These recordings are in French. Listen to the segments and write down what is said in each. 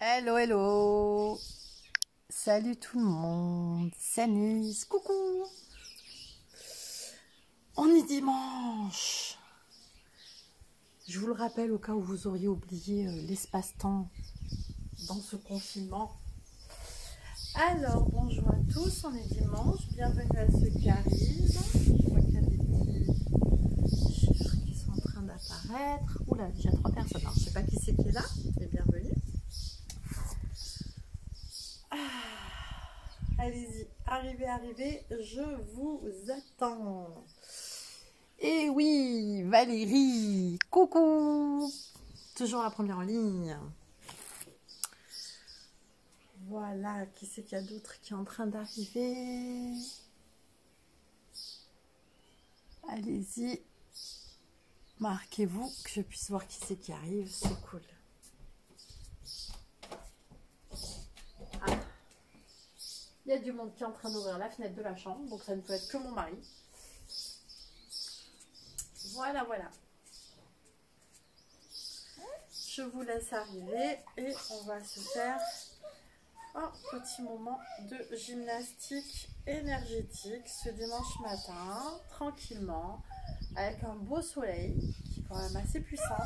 Hello, hello. Salut tout le monde. C'est Nice. Coucou. On est dimanche. Je vous le rappelle au cas où vous auriez oublié l'espace-temps dans ce confinement. Alors, bonjour à tous. On est dimanche. Bienvenue à ceux qui arrivent. Je vois qu'il y a des petits chiffres qui sont en train d'apparaître. Oula, déjà 3 personnes. Alors, je ne sais pas qui c'est qui est là, mais bienvenue. Allez-y, arrivez, je vous attends. Et oui, Valérie, coucou. Toujours la première en ligne. Voilà, qui c'est qu'il y a d'autre qui est en train d'arriver? Allez-y, marquez-vous que je puisse voir qui c'est qui arrive, c'est cool. Il y a du monde qui est en train d'ouvrir la fenêtre de la chambre, donc ça ne peut être que mon mari. Voilà, voilà. Je vous laisse arriver et on va se faire un petit moment de gymnastique énergétique ce dimanche matin, tranquillement, avec un beau soleil qui est quand même assez puissant,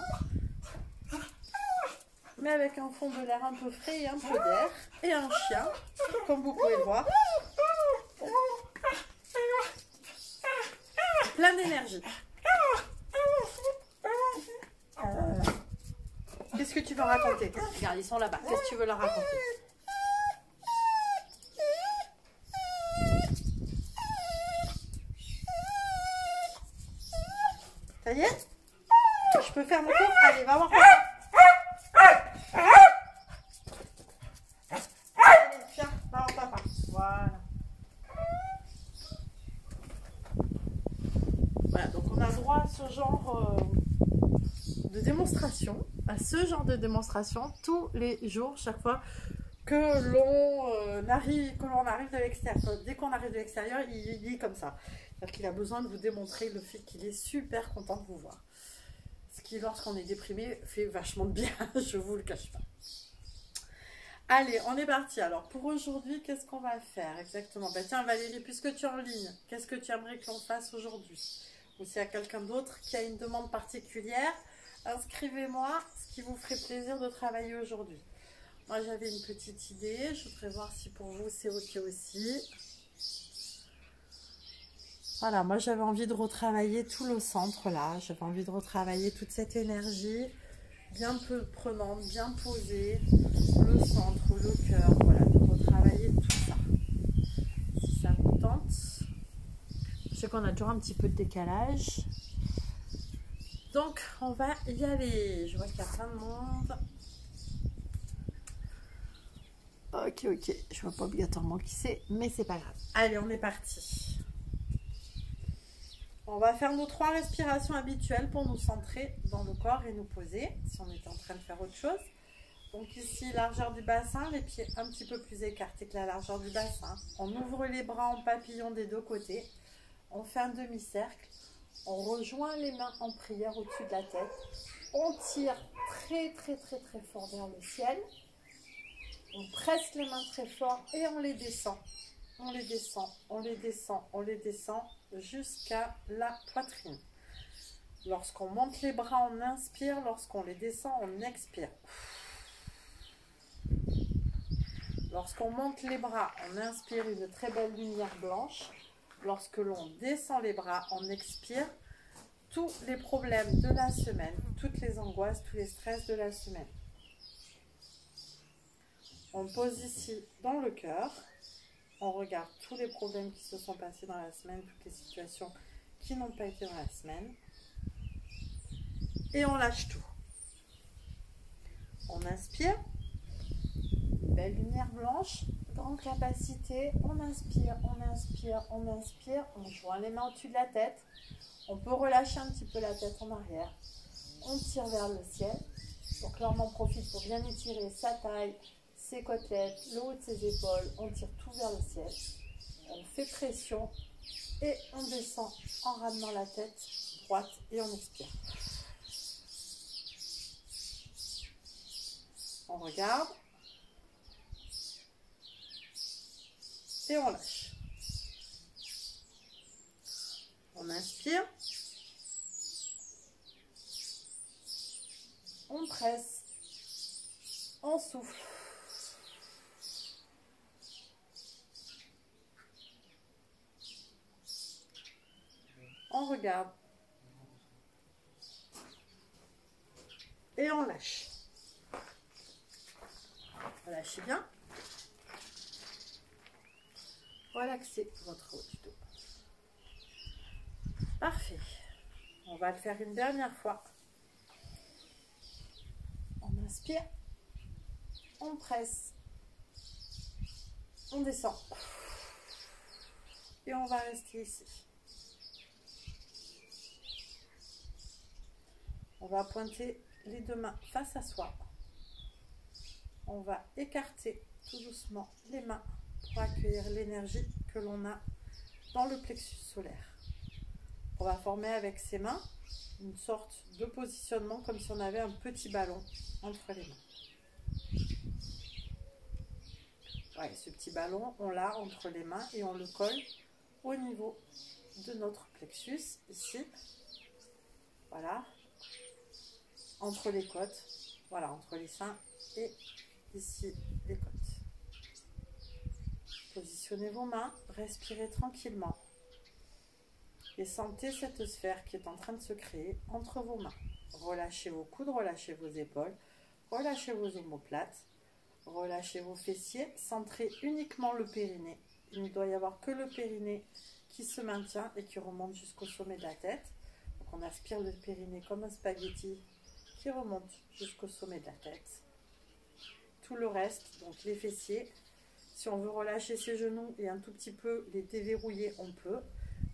mais avec un fond de l'air un peu frais et un peu d'air, et un chien, comme vous pouvez le voir. Plein d'énergie. Qu'est-ce que tu veux raconter? Regarde, ils sont là-bas. Qu'est-ce que tu veux leur raconter? Ça y est? Je peux faire mon tour? Allez, va voir papa. Allez, viens, va voir papa. Voilà. Voilà, donc on a droit à ce genre de démonstration, tous les jours, chaque fois que l'on arrive de l'extérieur. Dès qu'on arrive de l'extérieur, il dit comme ça. C'est-à-dire qu'il a besoin de vous démontrer le fait qu'il est super content de vous voir. Ce qui, lorsqu'on est déprimé, fait vachement de bien, je vous le cache pas. Allez, on est parti. Alors, pour aujourd'hui, qu'est-ce qu'on va faire exactement? Bah, tiens, Valérie, puisque tu es en ligne, qu'est-ce que tu aimerais que l'on fasse aujourd'hui? Ou s'il y a quelqu'un d'autre qui a une demande particulière, inscrivez-moi ce qui vous ferait plaisir de travailler aujourd'hui. Moi, j'avais une petite idée. Je voudrais voir si pour vous, c'est OK aussi. Voilà, moi, j'avais envie de retravailler tout le centre, là. J'avais envie de retravailler toute cette énergie bien peu prenante, bien posée. Le centre, le cœur, voilà, de retravailler tout ça. Si ça vous tente. Je sais qu'on a toujours un petit peu de décalage. Donc, on va y aller. Je vois qu'il y a plein de monde. Ok, je vois pas obligatoirement qui c'est, mais c'est pas grave. Allez, on est parti. On va faire nos 3 respirations habituelles pour nous centrer dans le corps et nous poser, si on était en train de faire autre chose. Donc ici, largeur du bassin, les pieds un petit peu plus écartés que la largeur du bassin. On ouvre les bras en papillon des deux côtés. On fait un demi-cercle. On rejoint les mains en prière au-dessus de la tête. On tire très fort vers le ciel. On presse les mains très fort et on les descend. On les descend jusqu'à la poitrine. Lorsqu'on monte les bras, on inspire. Lorsqu'on les descend, on expire. Lorsqu'on monte les bras, on inspire une très belle lumière blanche. Lorsque l'on descend les bras, on expire tous les problèmes de la semaine, toutes les angoisses, tous les stress de la semaine. On pose ici dans le cœur. On regarde tous les problèmes qui se sont passés dans la semaine, toutes les situations qui n'ont pas été dans la semaine. Et on lâche tout. On inspire. Belle lumière blanche, grande capacité. On inspire. On joint les mains au-dessus de la tête. On peut relâcher un petit peu la tête en arrière. On tire vers le ciel. Donc là, on en profite pour bien étirer sa taille, ses côtelettes, le haut de ses épaules. On tire tout vers le ciel. On fait pression et on descend en ramenant la tête droite et on expire. On regarde. et on lâche. On inspire. On presse. On souffle. On regarde. Et on lâche. Relâchez bien. Relaxez votre haut du dos. Parfait. On va le faire une dernière fois. On inspire. On presse. On descend. Et on va rester ici. On va pointer les deux mains face à soi. On va écarter tout doucement les mains pour accueillir l'énergie que l'on a dans le plexus solaire. On va former avec ses mains une sorte de positionnement comme si on avait un petit ballon entre les mains. Ouais, ce petit ballon, on l'a entre les mains et on le colle au niveau de notre plexus, ici. Voilà. Entre les côtes, voilà, entre les seins et ici les côtes. Positionnez vos mains, respirez tranquillement et sentez cette sphère qui est en train de se créer entre vos mains. Relâchez vos coudes, relâchez vos épaules, relâchez vos omoplates, relâchez vos fessiers, centrez uniquement le périnée. Il ne doit y avoir que le périnée qui se maintient et qui remonte jusqu'au sommet de la tête. Donc on aspire le périnée comme un spaghetti qui remonte jusqu'au sommet de la tête. Tout le reste, donc les fessiers, si on veut relâcher ses genoux et un tout petit peu les déverrouiller, on peut.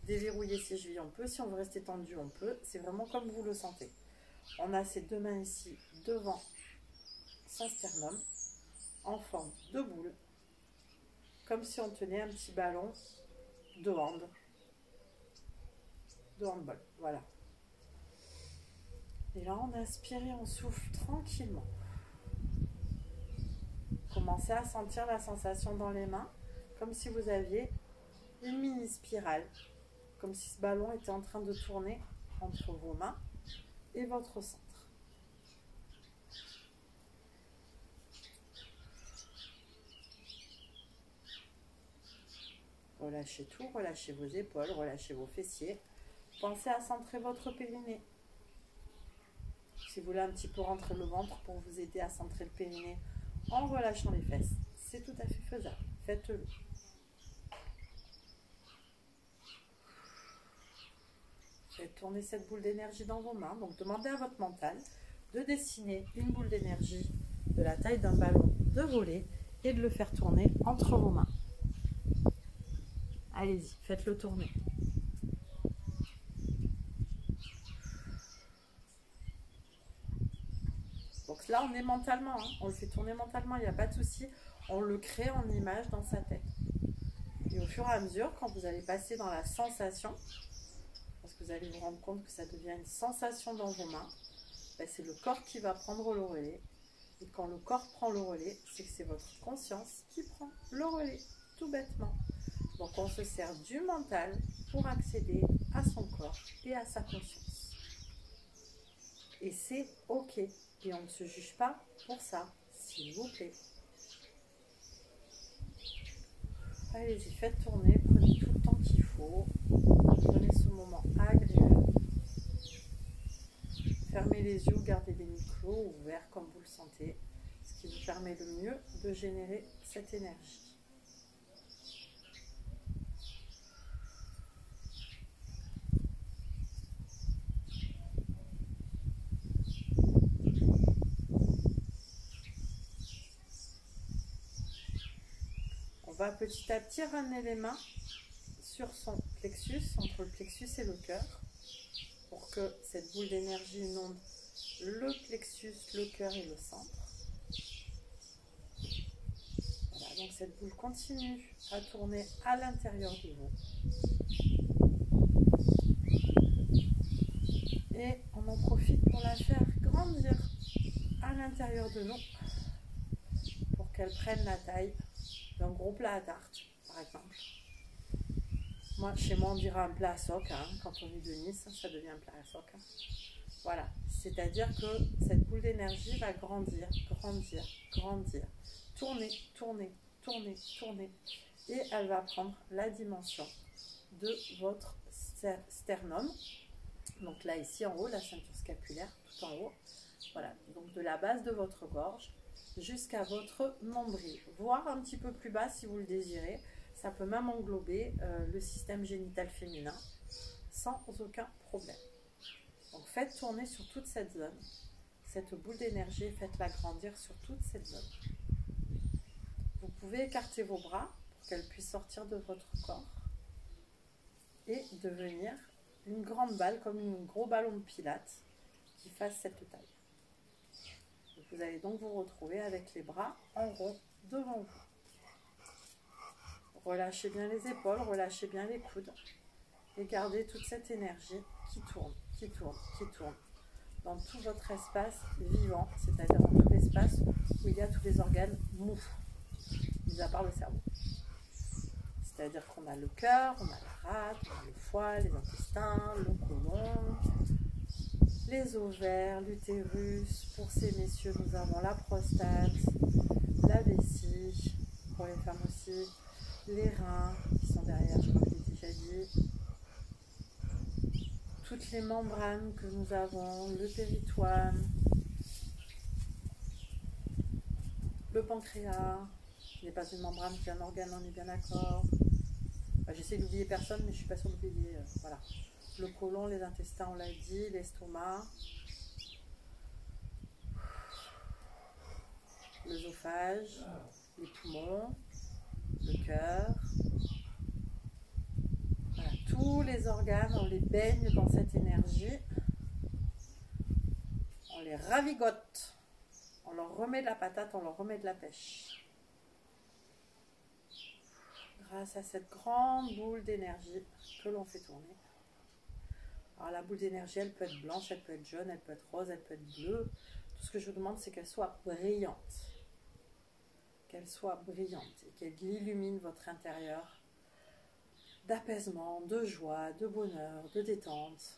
Déverrouiller ses chevilles, on peut. Si on veut rester tendu, on peut. C'est vraiment comme vous le sentez. On a ces deux mains ici devant son sternum, en forme de boule, comme si on tenait un petit ballon de handball. Voilà. Et là, on inspire et on souffle tranquillement. Commencez à sentir la sensation dans les mains, comme si vous aviez une mini spirale, comme si ce ballon était en train de tourner entre vos mains et votre centre. Relâchez tout, relâchez vos épaules, relâchez vos fessiers. Pensez à centrer votre périnée. Si vous voulez un petit peu rentrer le ventre pour vous aider à centrer le périnée en relâchant les fesses, c'est tout à fait faisable. Faites-le. Faites tourner cette boule d'énergie dans vos mains. Donc demandez à votre mental de dessiner une boule d'énergie de la taille d'un ballon de volley et de le faire tourner entre vos mains. Allez-y, faites-le tourner. Donc là, on est mentalement, hein. On le fait tourner mentalement, il n'y a pas de souci. On le crée en image dans sa tête. Et au fur et à mesure, quand vous allez passer dans la sensation, parce que vous allez vous rendre compte que ça devient une sensation dans vos mains, ben c'est le corps qui va prendre le relais. Et quand le corps prend le relais, c'est que c'est votre conscience qui prend le relais, tout bêtement. Donc on se sert du mental pour accéder à son corps et à sa conscience. Et c'est ok. Et on ne se juge pas pour ça, s'il vous plaît. Allez-y, faites tourner, prenez tout le temps qu'il faut. Prenez ce moment agréable. Fermez les yeux, gardez les micros ouverts comme vous le sentez, ce qui vous permet le mieux de générer cette énergie. On va petit à petit ramener les mains sur son plexus, entre le plexus et le cœur, pour que cette boule d'énergie inonde le plexus, le cœur et le centre. Voilà, donc cette boule continue à tourner à l'intérieur de vous. Et on en profite pour la faire grandir à l'intérieur de nous, pour qu'elle prenne la taille d'un gros plat à tarte, par exemple. Moi, chez moi, on dirait un plat à soc. Hein. Quand on est de Nice, ça devient un plat à soc. Hein. Voilà. C'est-à-dire que cette boule d'énergie va grandir, grandir, grandir. Tourner, tourner, tourner, tourner. Et elle va prendre la dimension de votre sternum. Donc là, ici en haut, la ceinture scapulaire, tout en haut. Voilà. Donc de la base de votre gorge jusqu'à votre nombril. Voire un petit peu plus bas si vous le désirez. Ça peut même englober le système génital féminin sans aucun problème. Donc faites tourner sur toute cette zone, cette boule d'énergie, faites-la grandir sur toute cette zone. Vous pouvez écarter vos bras pour qu'elle puisse sortir de votre corps et devenir une grande balle, comme un gros ballon de pilates qui fasse cette taille. Et vous allez donc vous retrouver avec les bras en rond devant vous. Relâchez bien les épaules, relâchez bien les coudes et gardez toute cette énergie qui tourne, qui tourne, qui tourne dans tout votre espace vivant, c'est-à-dire dans tout l'espace où il y a tous les organes mous, mis à part le cerveau. C'est-à-dire qu'on a le cœur, on a la rate, on a le foie, les intestins, le côlon, les ovaires, l'utérus. Pour ces messieurs, nous avons la prostate, la vessie, pour les femmes aussi, les reins qui sont derrière, je crois que je l'ai déjà dit. Toutes les membranes que nous avons, le péritoine, le pancréas, qui n'est pas une membrane, qui est un organe, on est bien d'accord. Enfin, j'essaie d'oublier personne, mais je ne suis pas sûre d'oublier. Voilà. Le côlon, les intestins, on l'a dit, l'estomac, l'œsophage, les poumons, le cœur. Voilà, tous les organes, on les baigne dans cette énergie, on les ravigote, on leur remet de la patate, on leur remet de la pêche. Grâce à cette grande boule d'énergie que l'on fait tourner. Alors la boule d'énergie, elle peut être blanche, elle peut être jaune, elle peut être rose, elle peut être bleue. Tout ce que je vous demande, c'est qu'elle soit brillante. Qu'elle soit brillante et qu'elle illumine votre intérieur d'apaisement, de joie, de bonheur, de détente,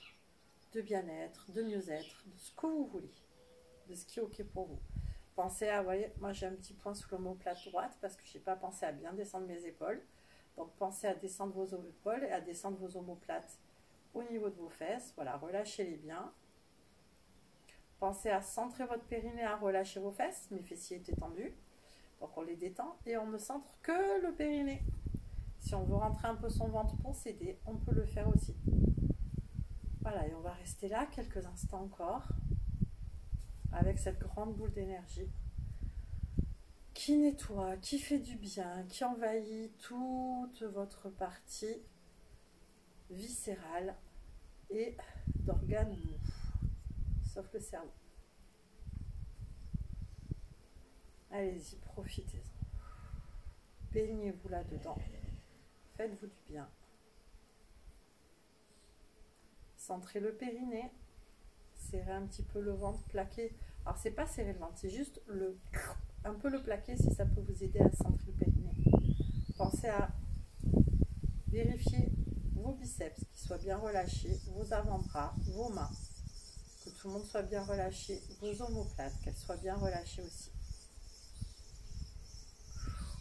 de bien-être, de mieux-être, de ce que vous voulez, de ce qui est OK pour vous. Pensez à, vous voyez, moi j'ai un petit point sous l'omoplate droite parce que je n'ai pas pensé à bien descendre mes épaules. Donc pensez à descendre vos épaules et à descendre vos omoplates au niveau de vos fesses. Voilà, relâchez-les bien. Pensez à centrer votre périnée, à relâcher vos fesses. Mes fessiers étaient tendus. Donc on les détend et on ne centre que le périnée. Si on veut rentrer un peu son ventre pour s'aider, on peut le faire aussi. Voilà, et on va rester là quelques instants encore avec cette grande boule d'énergie qui nettoie, qui fait du bien, qui envahit toute votre partie viscérale et d'organes mous, sauf le cerveau. Allez-y, profitez-en. Baignez-vous là-dedans. Faites-vous du bien. Centrez le périnée. Serrez un petit peu le ventre, plaquez. Alors, c'est pas serrer le ventre, c'est juste un peu le plaquer si ça peut vous aider à centrer le périnée. Pensez à vérifier vos biceps, qu'ils soient bien relâchés, vos avant-bras, vos mains, que tout le monde soit bien relâché, vos omoplates, qu'elles soient bien relâchées aussi.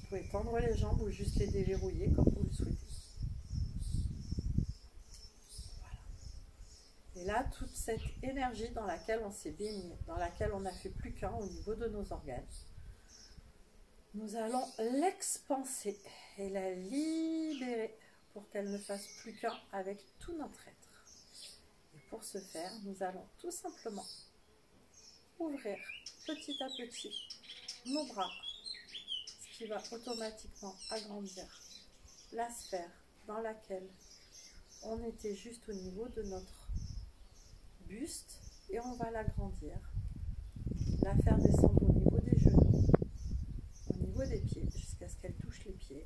Vous pouvez tendre les jambes ou juste les déverrouiller comme vous le souhaitez. Voilà. Et là, toute cette énergie dans laquelle on s'est baigné, dans laquelle on n'a fait plus qu'un au niveau de nos organes, nous allons l'expanser et la libérer pour qu'elle ne fasse plus qu'un avec tout notre être. Et pour ce faire, nous allons tout simplement ouvrir petit à petit nos bras, ce qui va automatiquement agrandir la sphère dans laquelle on était juste au niveau de notre buste et on va l'agrandir, la faire descendre au niveau des genoux, au niveau des pieds, jusqu'à ce qu'elle touche les pieds,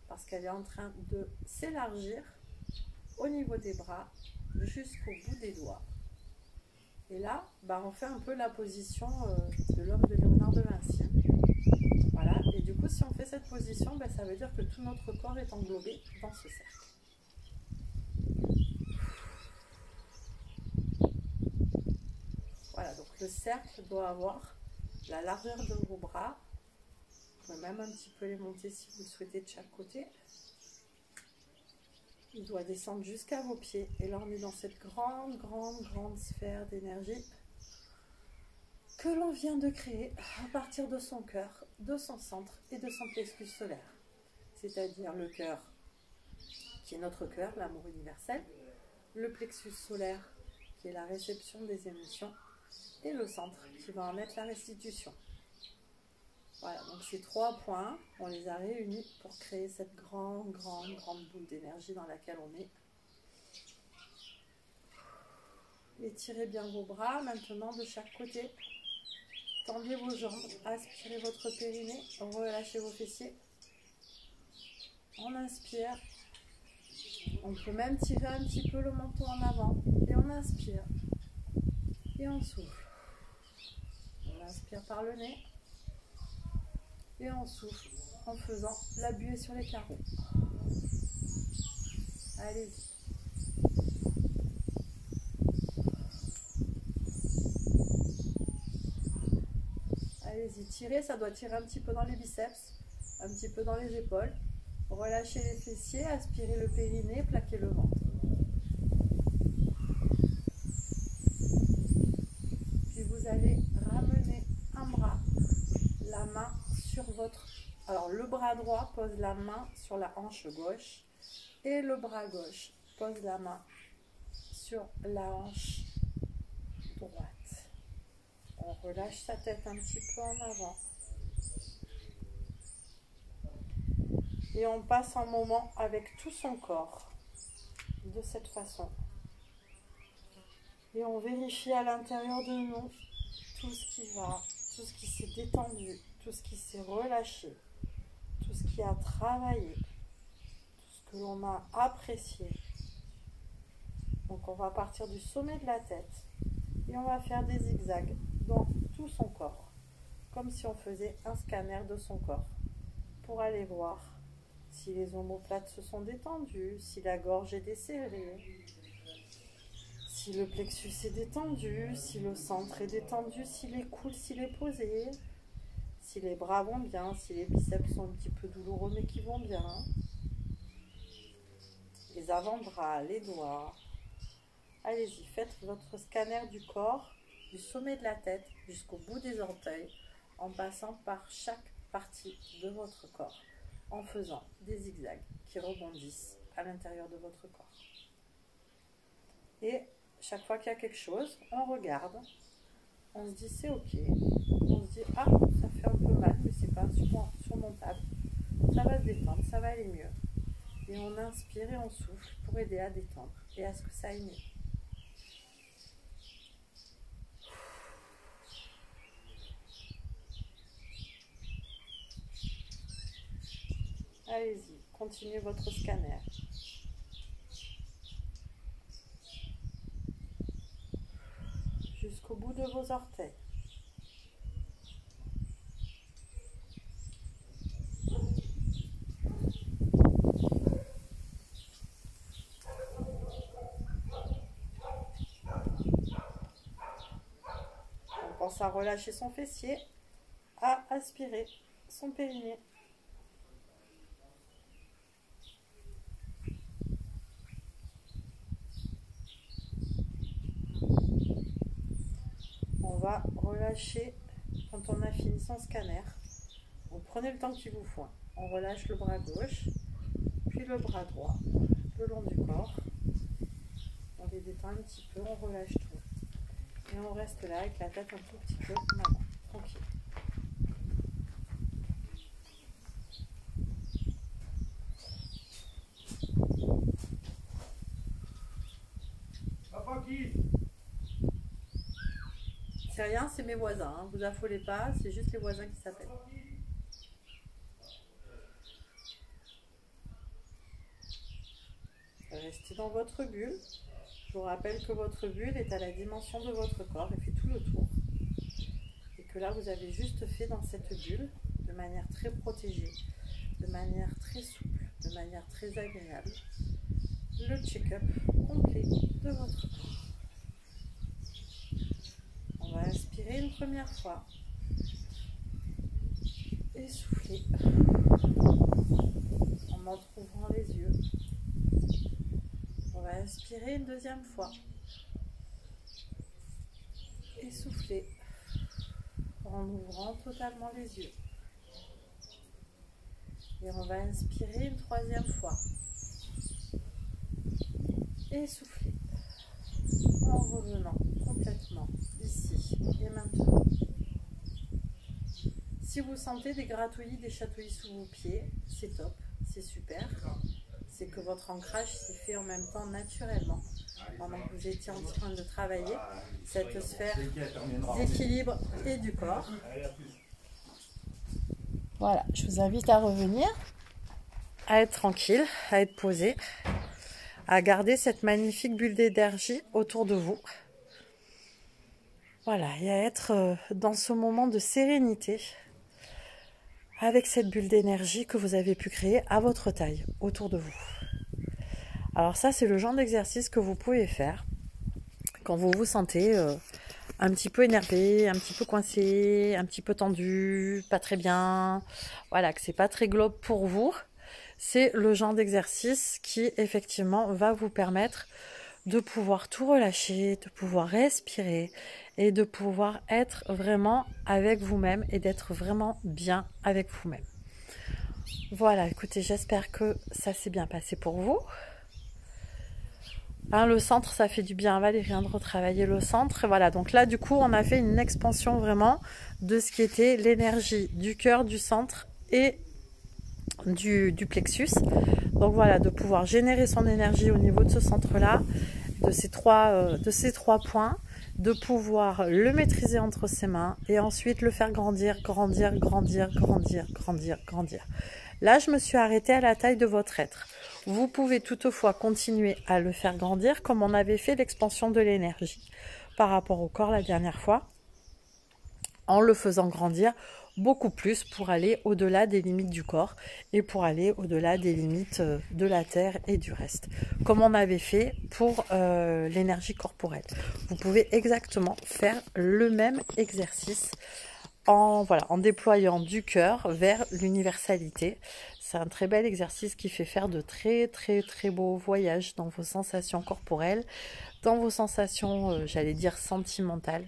parce qu'elle est en train de s'élargir au niveau des bras jusqu'au bout des doigts. Et là, on fait un peu la position de l'homme de Léonard de Vinci. Voilà, et du coup, si on fait cette position, ben, ça veut dire que tout notre corps est englobé dans ce cercle. Voilà, donc le cercle doit avoir la largeur de vos bras. Vous pouvez même un petit peu les monter si vous le souhaitez de chaque côté. Il doit descendre jusqu'à vos pieds. Et là, on est dans cette grande sphère d'énergie que l'on vient de créer à partir de son cœur, de son centre et de son plexus solaire. C'est-à-dire le cœur, qui est notre cœur, l'amour universel, le plexus solaire, qui est la réception des émotions, et le centre, qui va en être la restitution. Voilà, donc ces 3 points, on les a réunis pour créer cette grande boule d'énergie dans laquelle on est. Étirez bien vos bras maintenant de chaque côté. Tendez vos jambes, aspirez votre périnée, relâchez vos fessiers. On inspire. On peut même tirer un petit peu le menton en avant. Et on inspire. Et on souffle. On inspire par le nez. Et on souffle en faisant la buée sur les carreaux. Allez-y. Allez-y, tirez, ça doit tirer un petit peu dans les biceps, un petit peu dans les épaules. Relâchez les fessiers, aspirez le périnée, plaquez le ventre. Puis vous allez ramener un bras, la main sur votre... Alors le bras droit pose la main sur la hanche gauche et le bras gauche pose la main sur la hanche droite. On relâche sa tête un petit peu en avant. Et on passe un moment avec tout son corps, de cette façon. Et on vérifie à l'intérieur de nous tout ce qui va, tout ce qui s'est détendu, tout ce qui s'est relâché, tout ce qui a travaillé, tout ce que l'on a apprécié. Donc on va partir du sommet de la tête et on va faire des zigzags dans tout son corps, comme si on faisait un scanner de son corps, pour aller voir si les omoplates se sont détendues, si la gorge est desserrée, si le plexus est détendu, si le centre est détendu, s'il est cool, s'il est posé, si les bras vont bien, si les biceps sont un petit peu douloureux mais qui vont bien, les avant-bras, les doigts. Allez-y, faites votre scanner du corps, du sommet de la tête jusqu'au bout des orteils, en passant par chaque partie de votre corps, en faisant des zigzags qui rebondissent à l'intérieur de votre corps. Et chaque fois qu'il y a quelque chose, on regarde, on se dit c'est ok, on se dit ah ça fait un peu mal mais c'est pas surmontable, ça va se détendre, ça va aller mieux. Et on inspire et on souffle pour aider à détendre et à ce que ça aille mieux. Allez-y, continuez votre scanner. Jusqu'au bout de vos orteils. On pense à relâcher son fessier, à aspirer son périnée. On va relâcher quand on a fini son scanner. Vous prenez le temps qu'il vous faut. On relâche le bras gauche, puis le bras droit, le long du corps. On les détend un petit peu, on relâche tout. Et on reste là avec la tête un tout petit peu en avant, tranquille. C'est rien, c'est mes voisins, hein. Vous affolez pas, c'est juste les voisins qui s'appellent. Restez dans votre bulle. Je vous rappelle que votre bulle est à la dimension de votre corps et fait tout le tour. Et que là, vous avez juste fait dans cette bulle de manière très protégée, de manière très souple, de manière très agréable, le check-up complet de votre corps. On va inspirer une première fois et souffler en entrouvrant les yeux. On va inspirer une deuxième fois et souffler en ouvrant totalement les yeux. Et on va inspirer une troisième fois et souffler en revenant complètement ici et maintenant. Si vous sentez des gratouillis, des chatouillis sous vos pieds, c'est top, c'est super. C'est que votre ancrage s'est fait en même temps naturellement pendant que vous étiez en train de travailler cette sphère d'équilibre et du corps. Voilà, je vous invite à revenir, à être tranquille, à être posé, à garder cette magnifique bulle d'énergie autour de vous. Voilà, et à être dans ce moment de sérénité avec cette bulle d'énergie que vous avez pu créer à votre taille, autour de vous. Alors ça, c'est le genre d'exercice que vous pouvez faire quand vous vous sentez un petit peu énervé, un petit peu coincé, un petit peu tendu, pas très bien, voilà, que c'est pas très globe pour vous. C'est le genre d'exercice qui, effectivement, va vous permettre de pouvoir tout relâcher, de pouvoir respirer et de pouvoir être vraiment avec vous-même et d'être vraiment bien avec vous-même. Voilà, écoutez, j'espère que ça s'est bien passé pour vous. Hein, le centre, ça fait du bien à Valérie de retravailler le centre. Et voilà, donc là, du coup, on a fait une expansion vraiment de ce qui était l'énergie du cœur, du centre et du plexus. Donc voilà, de pouvoir générer son énergie au niveau de ce centre-là, de ces trois points, de pouvoir le maîtriser entre ses mains et ensuite le faire grandir, grandir, grandir, grandir, grandir, grandir. Là, je me suis arrêtée à la taille de votre être. Vous pouvez toutefois continuer à le faire grandir comme on avait fait l'expansion de l'énergie par rapport au corps la dernière fois, en le faisant grandir beaucoup plus pour aller au-delà des limites du corps et pour aller au-delà des limites de la terre et du reste, comme on avait fait pour l'énergie corporelle. Vous pouvez exactement faire le même exercice en déployant du cœur vers l'universalité. C'est un très bel exercice qui fait faire de très très très beaux voyages dans vos sensations corporelles, dans vos sensations, j'allais dire sentimentales,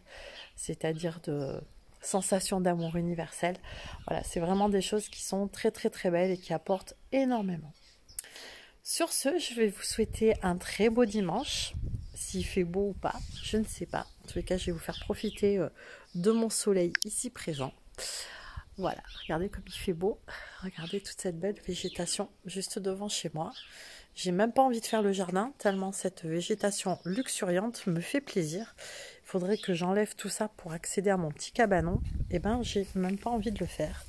c'est-à-dire de sensations d'amour universel. Voilà, c'est vraiment des choses qui sont très très très belles et qui apportent énormément. Sur ce, je vais vous souhaiter un très beau dimanche. S'il fait beau ou pas, je ne sais pas. En tous les cas, je vais vous faire profiter de mon soleil ici présent. Voilà, regardez comme il fait beau. Regardez toute cette belle végétation juste devant chez moi. J'ai même pas envie de faire le jardin, tellement cette végétation luxuriante me fait plaisir. Il faudrait que j'enlève tout ça pour accéder à mon petit cabanon. Et ben, j'ai même pas envie de le faire.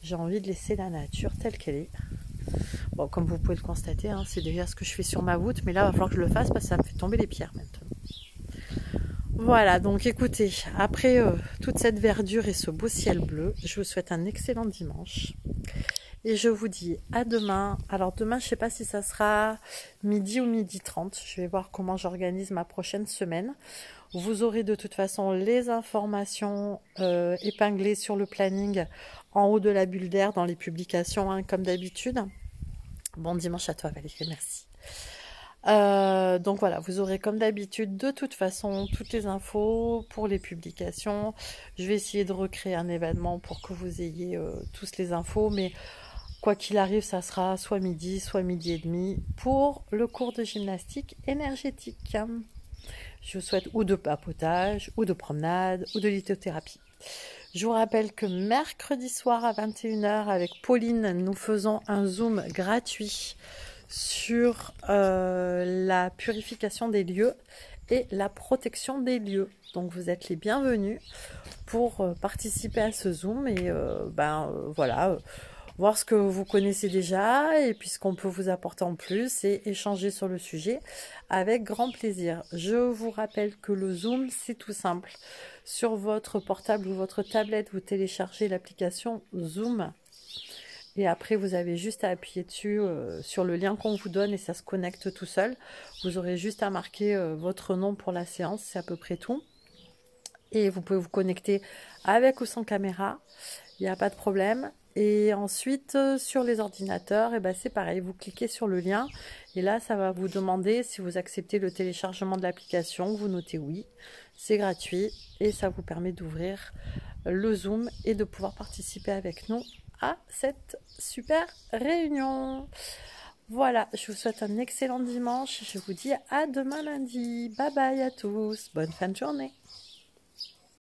J'ai envie de laisser la nature telle qu'elle est. Bon, comme vous pouvez le constater, hein, c'est déjà ce que je fais sur ma voûte, mais là, il va falloir que je le fasse parce que ça me fait tomber les pierres maintenant. Voilà, donc écoutez, après toute cette verdure et ce beau ciel bleu, je vous souhaite un excellent dimanche. Et je vous dis à demain. Alors demain, je ne sais pas si ça sera midi ou midi 30. Je vais voir comment j'organise ma prochaine semaine. Vous aurez de toute façon les informations épinglées sur le planning en haut de la bulle d'air dans les publications, hein, comme d'habitude. Bon dimanche à toi Valérie, merci. Donc voilà, vous aurez comme d'habitude de toute façon toutes les infos pour les publications. Je vais essayer de recréer un événement pour que vous ayez tous les infos, mais quoi qu'il arrive, ça sera soit midi et demi pour le cours de gymnastique énergétique. Je vous souhaite ou de papotage, ou de promenade, ou de lithothérapie. Je vous rappelle que mercredi soir à 21 h avec Pauline, nous faisons un Zoom gratuit sur la purification des lieux et la protection des lieux. Donc vous êtes les bienvenus pour participer à ce Zoom et voilà, voir ce que vous connaissez déjà et puis ce qu'on peut vous apporter en plus et échanger sur le sujet avec grand plaisir. Je vous rappelle que le Zoom, c'est tout simple. Sur votre portable ou votre tablette, vous téléchargez l'application Zoom. Et après, vous avez juste à appuyer dessus sur le lien qu'on vous donne et ça se connecte tout seul. Vous aurez juste à marquer votre nom pour la séance, c'est à peu près tout. Et vous pouvez vous connecter avec ou sans caméra, il n'y a pas de problème. Et ensuite, sur les ordinateurs, et ben c'est pareil, vous cliquez sur le lien et là, ça va vous demander si vous acceptez le téléchargement de l'application. Vous notez oui, c'est gratuit et ça vous permet d'ouvrir le Zoom et de pouvoir participer avec nous à cette super réunion. Voilà, je vous souhaite un excellent dimanche. Je vous dis à demain lundi. Bye bye à tous. Bonne fin de journée.